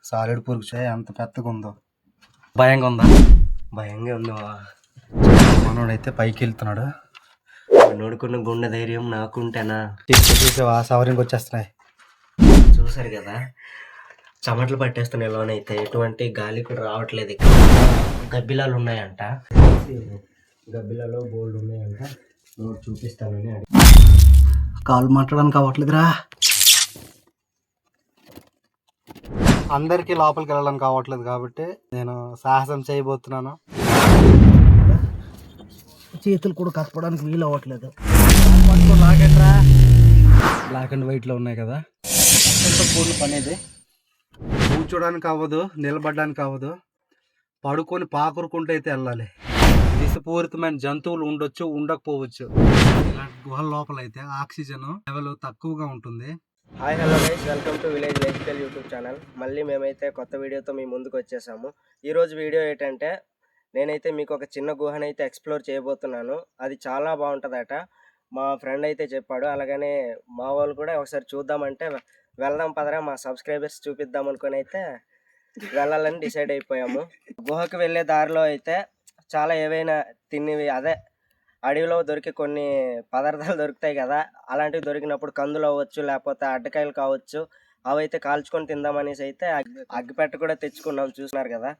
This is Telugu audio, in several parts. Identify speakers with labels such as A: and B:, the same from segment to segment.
A: సాలిడ్ పురుగు ఎంత పెద్దగా ఉందో.
B: భయంగా ఉందా?
A: భయంగా ఉంది. మనోడైతే పైకి వెళ్తున్నాడు.
B: నోడుకున్న గుండె ధైర్యం నాకుంటేనా?
A: చూసావా సవరింగ్ వచ్చేస్తున్నాయి.
B: చూసారు కదా, చెమటలు పట్టేస్తున్నాయి. లోనైతే ఎటువంటి గాలి కూడా రావట్లేదు. ఇక్కడ గబ్బిలాలు ఉన్నాయంట. గబ్బిలాలో బోల్డ్ ఉన్నాయంట. నోడు చూపిస్తానని
A: కాలు మాట్లాడడానికి అవ్వట్లేదురా. అందరికీ లోపలికి వెళ్ళడానికి అవ్వట్లేదు కాబట్టి నేను సాహసం చేయబోతున్నాను. చేతులు కూడా కప్పడానికి వీలు అవ్వట్లేదు. లాగండ్రా. బ్లాక్ అండ్ వైట్లో ఉన్నాయి కదా, కూడిన పని ఇది. కూర్చోడానికి అవ్వదు, నిలబడడానికి అవ్వదు, పడుకొని పాకురుకుంటూ అయితే వెళ్ళాలి. విషపూరితమైన జంతువులు ఉండొచ్చు, ఉండకపోవచ్చు. ఇలాంటి గుహల లోపల అయితే ఆక్సిజన్ లెవెల్ తక్కువగా ఉంటుంది.
B: Hi hello guys, welcome to village life style YouTube channel. మళ్ళీ మేమైతే కొత్త వీడియోతో మీ ముందుకు వచ్చేసాము. ఈరోజు వీడియో ఏంటంటే, నేనైతే మీకు ఒక చిన్న గుహనైతే ఎక్స్ప్లోర్ చేయబోతున్నాను. అది చాలా బాగుంటుందట. మా ఫ్రెండ్ అయితే చెప్పాడు. అలాగనే మా వాళ్ళు కూడా ఒకసారి చూద్దామంటే వెళ్దాం పదరా, మా సబ్స్క్రైబర్స్ చూపిద్దాం అనుకుని అయితే వెళ్ళాలని డిసైడ్ అయిపోయాము. గుహకు వెళ్ళే దారిలో అయితే చాలా ఏవైనా తినేవి, అదే అడవిలో దొరికే కొన్ని పదార్థాలు దొరుకుతాయి కదా, అలాంటివి దొరికినప్పుడు కందులు అవ్వచ్చు, లేకపోతే అడ్డకాయలు కావచ్చు, అవైతే కాల్చుకొని తిందామనేసి అయితే అగ్గిపెట్ట కూడా తెచ్చుకున్నాం. చూసినారు కదా.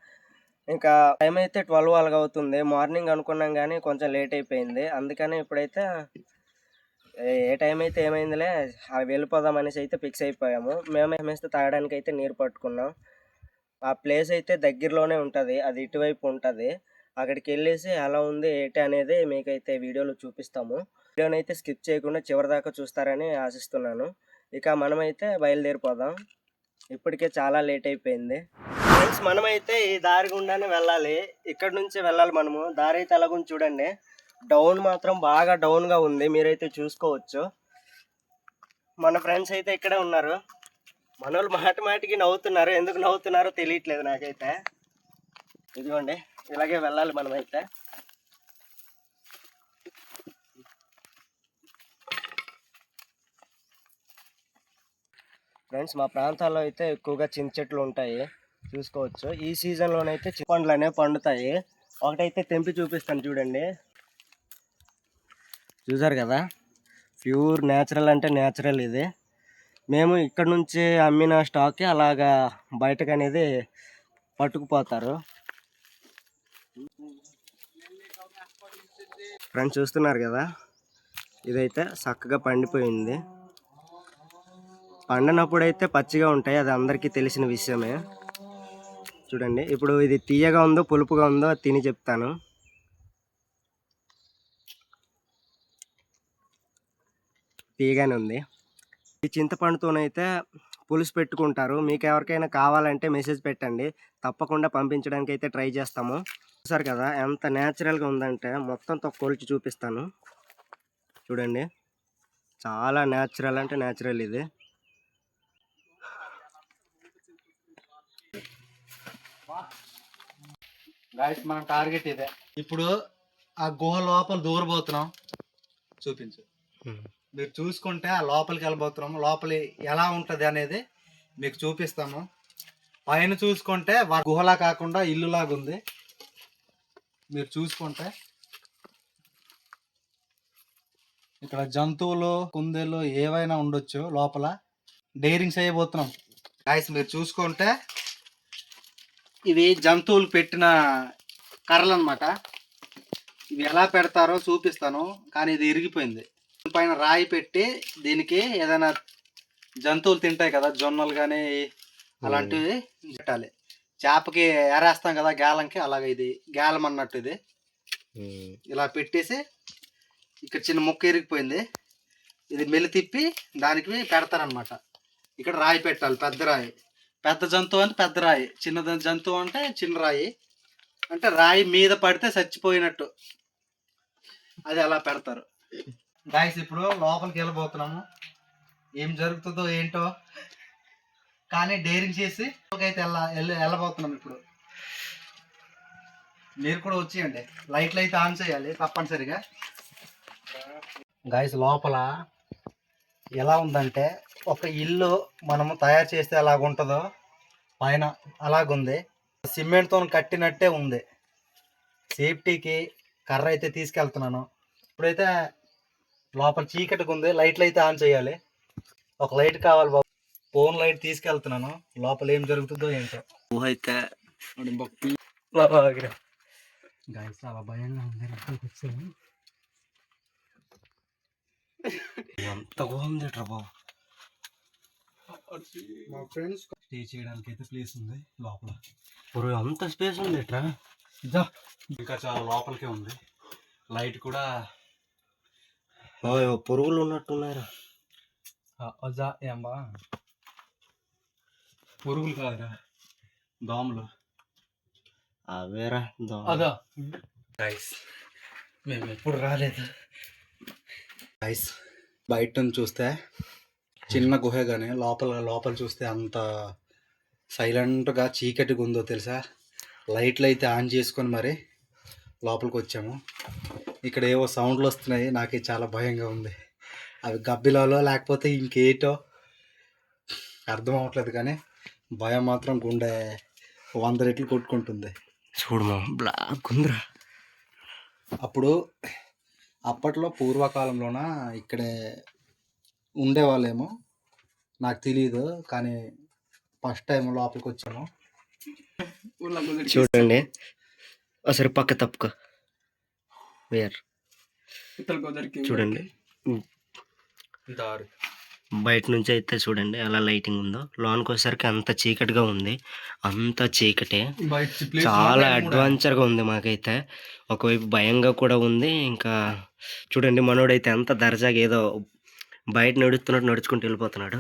B: ఇంకా టైం అయితే 12 అలాగ అవుతుంది. మార్నింగ్ అనుకున్నాం కానీ కొంచెం లేట్ అయిపోయింది. అందుకని ఇప్పుడైతే ఏ టైం అయితే ఏమైందిలే, వెళ్ళిపోదాం అనేసి అయితే ఫిక్స్ అయిపోయాము. మేమేస్తే తాగడానికి అయితే నీరు పట్టుకున్నాం. ఆ ప్లేస్ అయితే దగ్గరలోనే ఉంటుంది, అది ఇటువైపు ఉంటుంది. అక్కడికి వెళ్ళేసి ఎలా ఉంది ఏంటి అనేది మీకైతే వీడియోలో చూపిస్తాము. వీడియోని అయితే స్కిప్ చేయకుండా చివరి దాకా చూస్తారని ఆశిస్తున్నాను. ఇక మనమైతే బయలుదేరిపోదాం. ఇప్పటికే చాలా లేట్ అయిపోయింది ఫ్రెండ్స్. మనమైతే ఈ దారి గుండానే వెళ్ళాలి. ఇక్కడ నుంచి వెళ్ళాలి మనము. దారి అయితే ఎలాగుంది చూడండి. డౌన్ మాత్రం బాగా డౌన్గా ఉంది, మీరైతే చూసుకోవచ్చు. మన ఫ్రెండ్స్ అయితే ఇక్కడే ఉన్నారు. మన వాళ్ళు మాటికి నవ్వుతున్నారు. ఎందుకు నవ్వుతున్నారో తెలియట్లేదు నాకైతే. ఇదిగోండి, ఇలాగే వెళ్ళాలి మనమైతే. ఫ్రెండ్స్, మా ప్రాంతాల్లో అయితే ఎక్కువగా చింత చెట్లు ఉంటాయి, చూసుకోవచ్చు. ఈ సీజన్లోనైతే చింతపండ్లు అనేవి పండుతాయి. ఒకటైతే తెంపి చూపిస్తాను చూడండి. చూసారు కదా, ప్యూర్ న్యాచురల్ అంటే న్యాచురల్ ఇది. మేము ఇక్కడ నుంచి అమ్మిన స్టాక్కి అలాగా బయటకు అనేది పట్టుకుపోతారు. ఫ్రెండ్స్ చూస్తున్నారు కదా, ఇదైతే చక్కగా పండిపోయింది. పండినప్పుడు అయితే పచ్చిగా ఉంటాయి, అది అందరికీ తెలిసిన విషయమే. చూడండి, ఇప్పుడు ఇది తీయగా ఉందో పులుపుగా ఉందో తిని చెప్తాను. తీయగానే ఉంది. ఈ చింతపండుతోనైతే పులుసు పెట్టుకుంటారు. మీకు ఎవరికైనా కావాలంటే మెసేజ్ పెట్టండి, తప్పకుండా పంపించడానికి అయితే ట్రై చేస్తాము. చూసారు కదా ఎంత న్యాచురల్గా ఉందంటే, మొత్తంతో కొలిచి చూపిస్తాను చూడండి. చాలా న్యాచురల్ అంటే న్యాచురల్ ఇది.
A: గాయస్, మన టార్గెట్ ఇదే. ఇప్పుడు ఆ గుహ లోపల దూరబోతున్నాం. చూపించు. మీరు చూసుకుంటే ఆ లోపలికి వెళ్ళబోతున్నాము. లోపలి ఎలా ఉంటుంది అనేది మీకు చూపిస్తాము. పైన చూసుకుంటే గుహలా కాకుండా ఇల్లులాగా ఉంది. మీరు చూసుకుంటే ఇక్కడ జంతువులు, కుందేళ్ళు ఏవైనా ఉండొచ్చు లోపల. డైరింగ్ చేయబోతున్నాం గాయస్. మీరు చూసుకుంటే ఇవి జంతువులు పెట్టిన కర్రలు అన్నమాట. ఇవి ఎలా పెడతారో చూపిస్తాను, కానీ ఇది ఇరిగిపోయింది. పైన రాయి పెట్టి దీనికి ఏదైనా జంతువులు తింటాయి కదా, జొన్నలు కానీ అలాంటివి పెట్టాలి. చేపకి ఎరేస్తాం కదా గేలంకి, అలాగే ఇది గేలం అన్నట్టు. ఇది ఇలా పెట్టేసి ఇక్కడ చిన్న ముక్క ఇరిగిపోయింది, ఇది మెల్లి తిప్పి దానికి పెడతారనమాట. ఇక్కడ రాయి పెట్టాలి, పెద్ద రాయి. పెద్ద జంతువు అంటే పెద్ద రాయి, చిన్న జంతువు అంటే చిన్న రాయి. అంటే రాయి మీద పడితే చచ్చిపోయినట్టు, అది అలా పెడతారు. గాయస్, ఇప్పుడు లోపలికి వెళ్ళబోతున్నాము. ఏం జరుగుతుందో ఏంటో, కానీ డైరింగ్ చేసి అయితే వెళ్ళబోతున్నాం. ఇప్పుడు మీరు కూడా వచ్చేయండి. లైట్లు అయితే ఆన్ చేయాలి తప్పనిసరిగా. గాయస్, లోపల ఎలా ఉందంటే, ఒక ఇల్లు మనము తయారు చేస్తే ఎలాగుంటుందో పైన అలాగుంది. సిమెంట్తో కట్టినట్టే ఉంది. సేఫ్టీకి కర్ర అయితే తీసుకెళ్తున్నాను. ఇప్పుడైతే లోపల చీకటిగా ఉంది. లైట్లు అయితే ఆన్ చేయాలి. ఒక లైట్ కావాలి బాబు. ఫోన్ లైట్ తీసుకెళ్తున్నాను. లోపల ఏం జరుగుతుందో ఏంటో.
B: అయితే
A: గాయస్ చాలా భయంగా ఉంది. వచ్చాను
B: ఎంత బాగుంది బాబు.
A: మా ఫ్రెండ్స్ స్టే చేయడానికి అయితే ప్లేస్ ఉంది లోపల.
B: అంత స్పేస్ ఉంది
A: ఇంకా చాలా లోపలికే ఉంది. లైట్ కూడా
B: పురుగులు ఉన్నట్టున్నారా?
A: ఏంబా పురుగులు కాదురా, దోమలు.
B: అవేరా
A: అదా గైస్, మేము ఎప్పుడు రాలేదు. గైస్ బయట నుంచి చూస్తే చిన్న గుహే కానీ లోపల చూస్తే అంత సైలెంట్గా చీకటిగా ఉందో తెలుసా. లైట్లు అయితే ఆన్ చేసుకొని మరి లోపలికి వచ్చాము. ఇక్కడ ఏవో సౌండ్లు వస్తున్నాయి. నాకు చాలా భయంగా ఉంది. అవి గబ్బిలాలో లేకపోతే ఇంకేటో అర్థం అవ్వట్లేదు, కానీ భయం మాత్రం గుండె 100 రెట్లు కొట్టుకుంటుంది.
B: చూడమా బ్లాక్ ఉందిరా.
A: అప్పట్లో పూర్వకాలంలోన ఇక్కడే ఉండేవాళ్ళేమో, నాకు తెలియదు. కానీ ఫస్ట్ టైం లోపలికి వచ్చాము.
B: చూడండి ఒకసారి పక్క తప్పుకో. వేర్ చూడండి బయట నుంచి అయితే చూడండి అలా లైటింగ్ ఉందో. లోనికి వచ్చేసరికి అంత చీకటిగా ఉంది. అంత చీకటే, చాలా అడ్వెంచర్గా ఉంది. మాకైతే ఒకవైపు భయంగా కూడా ఉంది. ఇంకా చూడండి మనోడైతే ఎంత దర్జాగా ఏదో బయట నడుచుకుంటూ వెళ్ళిపోతున్నాడు.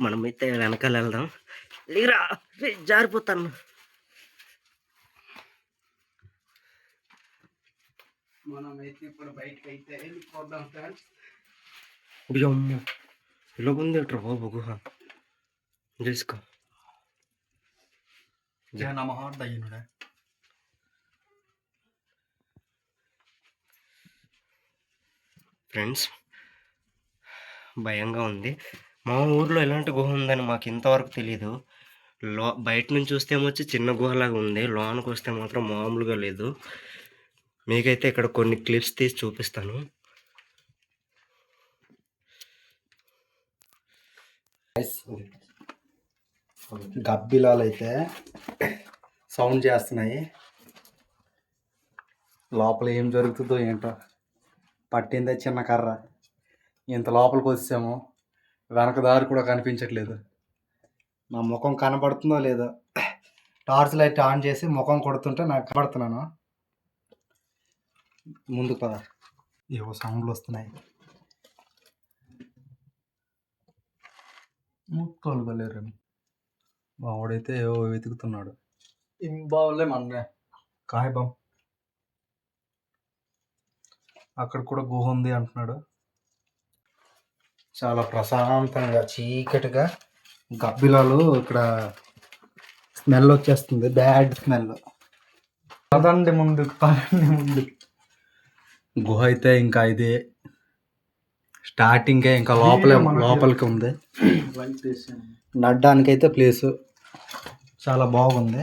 B: మనమైతే వెనకాల వెళ్దాం. లేరా జారిపోతాను.
A: మనమైతే ఇప్పుడు బయటకి అయితే వెళ్ళిపోదాం ఫ్రెండ్స్.
B: అమ్మో ఇలాగుంది అట్రా బాబు గుహ. చేసుకో ఫ్రెండ్స్, భయంగా ఉంది. మా ఊర్లో ఎలాంటి గుహ ఉందని మాకు ఇంతవరకు తెలియదు. బయట నుంచి చూస్తే వచ్చి చిన్న గుహలాగా ఉంది. లోనికి వస్తే మాత్రం మామూలుగా లేదు. మీకైతే ఇక్కడ కొన్ని క్లిప్స్ తీసి చూపిస్తాను.
A: గబ్బిలాలు అయితే సౌండ్ చేస్తున్నాయి. లోపల ఏం జరుగుతుందో ఏంటో. పట్టిందే చిన్న కర్ర. ఇంత లోపలికి వచ్చాము, వెనక దారి కూడా కనిపించట్లేదు. నా ముఖం కనబడుతుందో లేదో. టార్చ్ లైట్ ఆన్ చేసి ముఖం కొడుతుంటే నాకు కనబడుతున్నాను. ముందుకు పద. ఏవో సౌండ్లు వస్తున్నాయి. ముక్కలుగలేరు. వాడైతే ఏవో వెతుకుతున్నాడు. ఇంబావులే మన కాయబం. అక్కడ కూడా గుహ ఉంది అంటున్నాడు. చాలా ప్రశాంతంగా చీకటిగా గబ్బిలాలు ఇక్కడ స్మెల్ వచ్చేస్తుంది. Bad smell. పదండి ముందు. గుహ అయితే ఇంకా ఇదే స్టార్టింగే. ఇంకా లోపలికి ఉంది. నడ్డానికైతే ప్లేసు చాలా బాగుంది.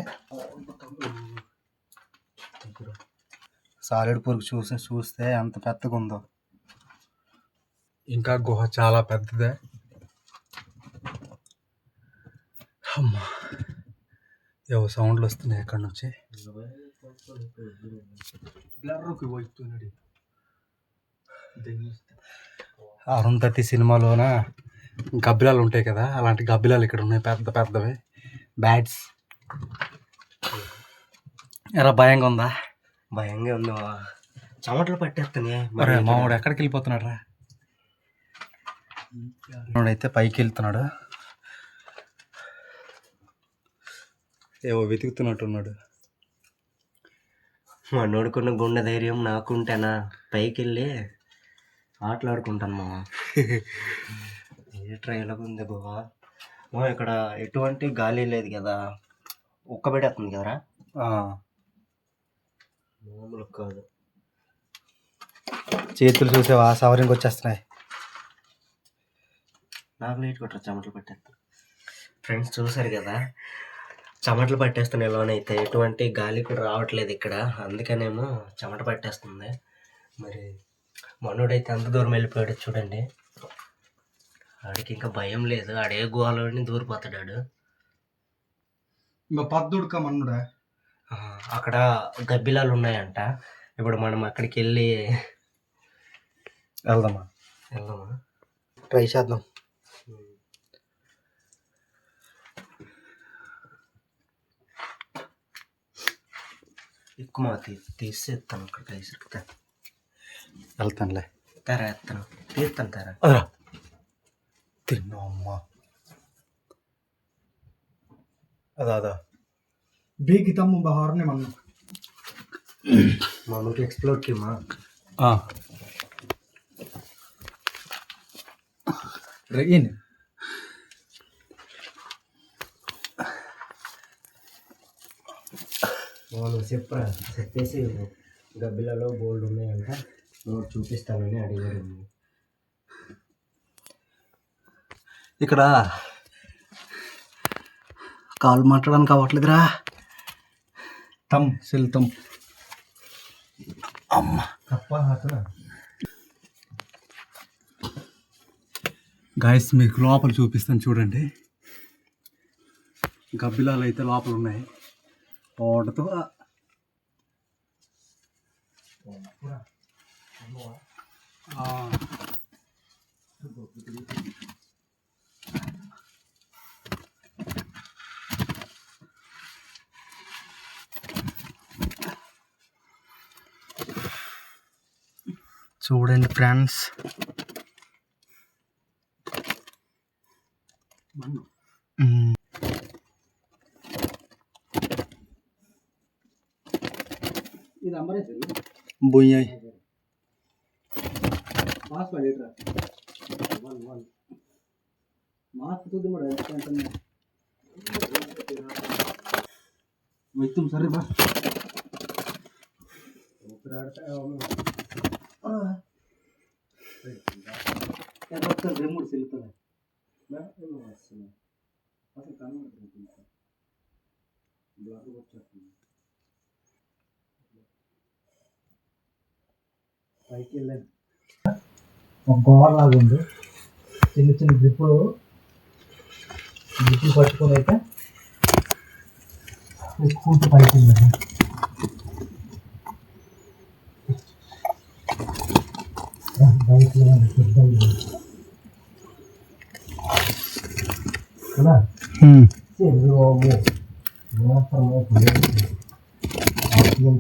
A: సాలిడ్ పురుగు చూస్తే ఎంత పెద్దగా ఉందో. ఇంకా గుహ చాలా పెద్దదే. అమ్మా ఏవో సౌండ్లు వస్తున్నాయి అక్కడ నుంచి. అరుంధతి సినిమాలోన గబ్బిలాలు ఉంటాయి కదా, అలాంటి గబ్బిలాలు ఇక్కడ ఉన్నాయి. పెద్దవి బ్యాట్స్. ఎలా భయంగా ఉందా?
B: భయంగా ఉంది. చెమటలు పట్టేస్తున్నాయి.
A: మరి మావాడు ఎక్కడికి వెళ్ళిపోతున్నాడు రా? అయితే పైకి వెళ్తున్నాడు. ఏవో వెతుకుతున్నట్టున్నాడు.
B: నోడుకున్న గుండె ధైర్యం నాకుంటేనా పైకి వెళ్ళి ఆటలాడుకుంటాను మా. ఏ ట్రైన్లో ఉంది బాబా. ఇక్కడ ఎటువంటి గాలి లేదు కదా, ఉక్కబెట్టేస్తుంది కదరా. మామూలు కాదు.
A: చేతులు చూసేవా సవరింగ్ వచ్చేస్తున్నాయి.
B: నాకు లైట్ కొట్టరా చెమటలు పట్టేస్తా. ఫ్రెండ్స్ చూసారు కదా, చెమటలు పట్టేస్తున్నాయి లోనైతే, ఎటువంటి గాలి కూడా రావట్లేదు ఇక్కడ, అందుకనేమో చెమట పట్టేస్తుంది. మరి మనోడైతే అంత దూరం వెళ్ళిపోయాడు చూడండి. ఆడికి ఇంకా భయం లేదు, ఆడే గుహలోని దూరిపోతాడు.
A: ఇంకా పద్దుడుక మన్నుడా.
B: అక్కడ గబ్బిలాలు ఉన్నాయంట. ఇప్పుడు మనం అక్కడికి వెళ్ళి
A: వెళ్దామా ట్రై చేద్దాం.
B: ఎక్కువ తీసి ఎత్తాను, అక్కడికి ఇసురుకుతా
A: వెళ్తానులే.
B: తెరా ఎత్తాను, తీస్తాను తెరా.
A: తిన్నా అమ్మా. అదా బీకి తమ్ము బహార్నే మన్ను
B: మనకి ఎక్స్ప్లోర్ కిమా.
A: రెయిన్
B: మనం చెప్పేసి గబ్బిలలో బోల్డ్ ఉన్నాయంట, నువ్వు చూపిస్తానని అడిగారు.
A: ఇక్కడ కాలు మాట్లాడడానికి అవ్వట్లేదురా. తమ్ అమ్మ
B: తప్ప హాతనా.
A: గాయస్ మీకు లోపల చూపిస్తాను చూడండి. గబ్బిలాలు అయితే లోపల ఉన్నాయి. ఓడతో చూడండి ఫ్రెండ్స్. బొయ్యాయి సరే బా. పైకి వెళ్ళాను. ఒక గోడలాగా ఉంది, చిన్న చిన్న జిప్పులు పట్టుకొని అయితే ఎక్కుంటూ పైకి వెళ్ళాను.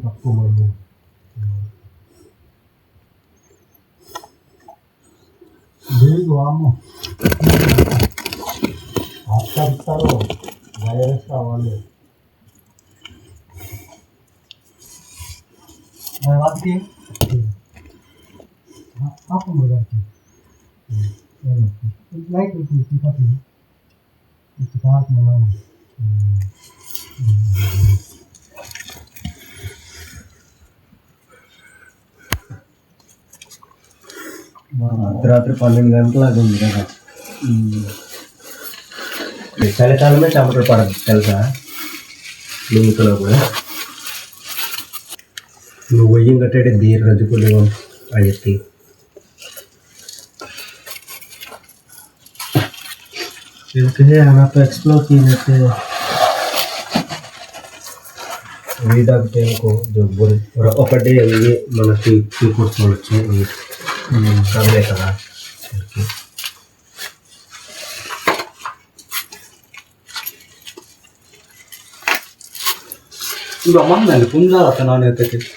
A: తక్కువ మంది ఇస్తారు, వైరస్ కావాలి వాటికి లైట్
B: అర్ధరాత్రి 12 గంటలకు ఉంది కదా. చలికాలమే చెమటలు పడదు తెలుసా లింకులో కూడా. నువ్వు వయ్యం కట్టాడే దీర్ రజుకులు అయ్యి इसलिए हम आप एक्सप्लोर किए थे वीडा टेन को जो बोल और ఒకటే ये మనకి చూసుకోవచ్చు కదలే కదా.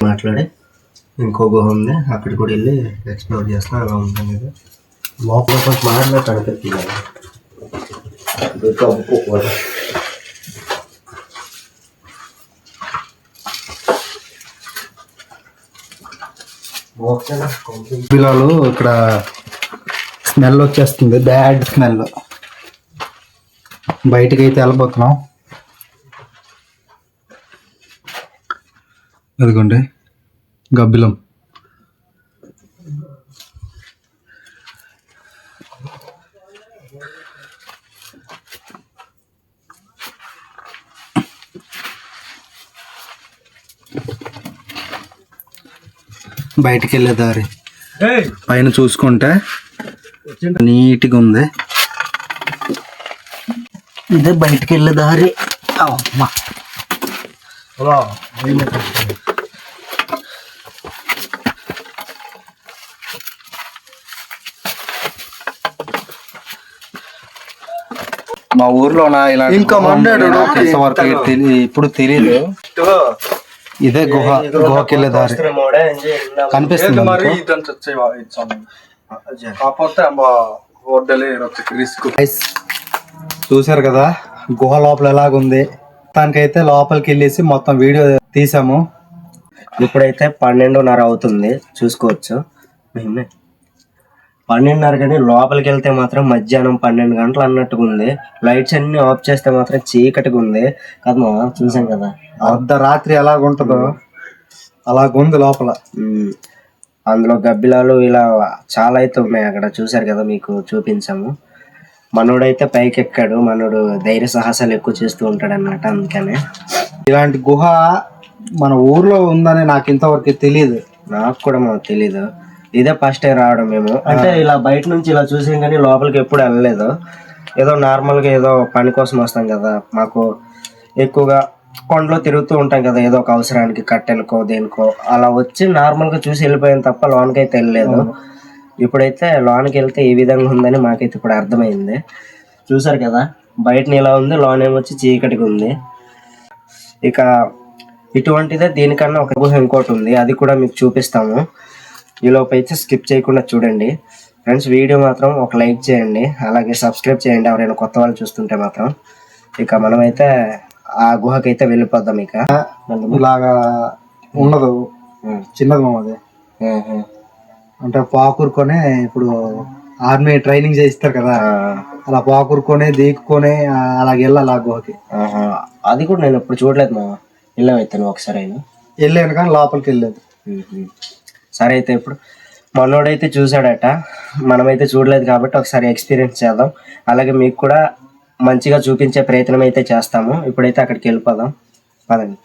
B: మాట్లాడి ఇంకో గుహ ఉంది, అక్కడికి కూడా వెళ్ళి ఎక్స్ప్లోర్ చేస్తాం. అలా ఉంటుంది లోపల కొంచెం మాట్లాడినట్టు అనిపిస్తుంది కదా.
A: పిల్లలు ఇక్కడ స్మెల్ వచ్చేస్తుంది, బ్యాడ్ స్మెల్. బయటకి అయితే వెళ్ళిపోతున్నాం. అదిగోండి గబ్బిలం. బయటికి వెళ్ళే దారి పైన చూసుకుంటే నీట్గా ఉంది. ఇదే బయటికి వెళ్ళే దారి. అమ్మా మా ఊర్లోనా ఇలా
B: ఇంకా
A: ఇప్పుడు తెలియదు. ఇదే గుహకి వెళ్ళే దారి కనిపిస్తుంది. చూసారు కదా గుహ లోపల ఎలాగుంది. దానికైతే లోపలికి వెళ్ళేసి మొత్తం వీడియో తీసాము.
B: ఇప్పుడైతే 12:30 అవుతుంది, చూసుకోవచ్చు. 12:30 కానీ లోపలికి వెళ్తే మాత్రం మధ్యాహ్నం 12 గంటలు అన్నట్టుగా ఉంది. లైట్స్ అన్ని ఆఫ్ చేస్తే మాత్రం చీకటిగా ఉంది కదా. చూసాం కదా
A: అర్ధరాత్రి ఎలాగుంటుందో అలాగుంది లోపల.
B: అందులో గబ్బిలాలు ఇలా చాలా అయితే ఉన్నాయి అక్కడ, చూసారు కదా, మీకు చూపించాము. మనోడైతే పైకి ఎక్కాడు. మనోడు ధైర్య సాహసాలు ఎక్కువ చేస్తూ ఉంటాడు అన్నమాట, అందుకనే.
A: ఇలాంటి గుహ మన ఊర్లో ఉందని నాకు ఇంతవరకు తెలియదు.
B: నాకు కూడా మాకు తెలీదు. ఇదే ఫస్ట్ టైం రావడం మేము. అంటే ఇలా బయట నుంచి ఇలా చూసాం కానీ లోపలికి ఎప్పుడు వెళ్ళలేదు. ఏదో నార్మల్గా ఏదో పని కోసం వస్తాం కదా, మాకు ఎక్కువగా కొండలో తిరుగుతూ ఉంటాం కదా, ఏదో ఒక అవసరానికి కట్టెలకో దేనికో అలా వచ్చి నార్మల్గా చూసి వెళ్ళిపోయాం తప్ప లోనికి అయితే వెళ్ళలేదు. ఇప్పుడైతే లోనికి వెళ్తే ఈ విధంగా ఉందని మాకైతే ఇప్పుడు అర్థమైంది. చూసారు కదా బయట ఇలా ఉంది, లోన్ ఏమొచ్చి చీకటిగా ఉంది. ఇక ఇటువంటిదే దీనికన్నా ఒక గుహ ఇంకోటి ఉంది, అది కూడా మీకు చూపిస్తాము. ఈలోపు అయితే స్కిప్ చేయకుండా చూడండి ఫ్రెండ్స్. వీడియో మాత్రం ఒక లైక్ చేయండి, అలాగే సబ్స్క్రైబ్ చేయండి ఎవరైనా కొత్త వాళ్ళు చూస్తుంటే మాత్రం. ఇక మనమైతే ఆ గుహకైతే వెళ్ళిపోద్దాం. ఇక
A: ఇలాగా ఉండదు, చిన్నది మాది. అంటే పాకురుకొనే ఇప్పుడు ఆర్మీ ట్రైనింగ్ చేయిస్తారు కదా, అలా పాకురుకొనే దీక్కునే అలాగ వెళ్ళాలి ఆ గుహకి.
B: అది కూడా నేను ఇప్పుడు చూడలేదు మా. వెళ్ళామైతే నువ్వు ఒకసారి అయినా?
A: వెళ్ళాను కానీ లోపలికి వెళ్ళలేదు.
B: సరే అయితే ఇప్పుడు మనోడైతే చూసాడట, మనమైతే చూడలేదు కాబట్టి ఒకసారి ఎక్స్పీరియన్స్ చేద్దాం. అలాగే మీకు కూడా మంచిగా చూపించే ప్రయత్నం అయితే చేస్తాము. ఇప్పుడైతే అక్కడికి వెళ్ళిపోదాం, పదండి.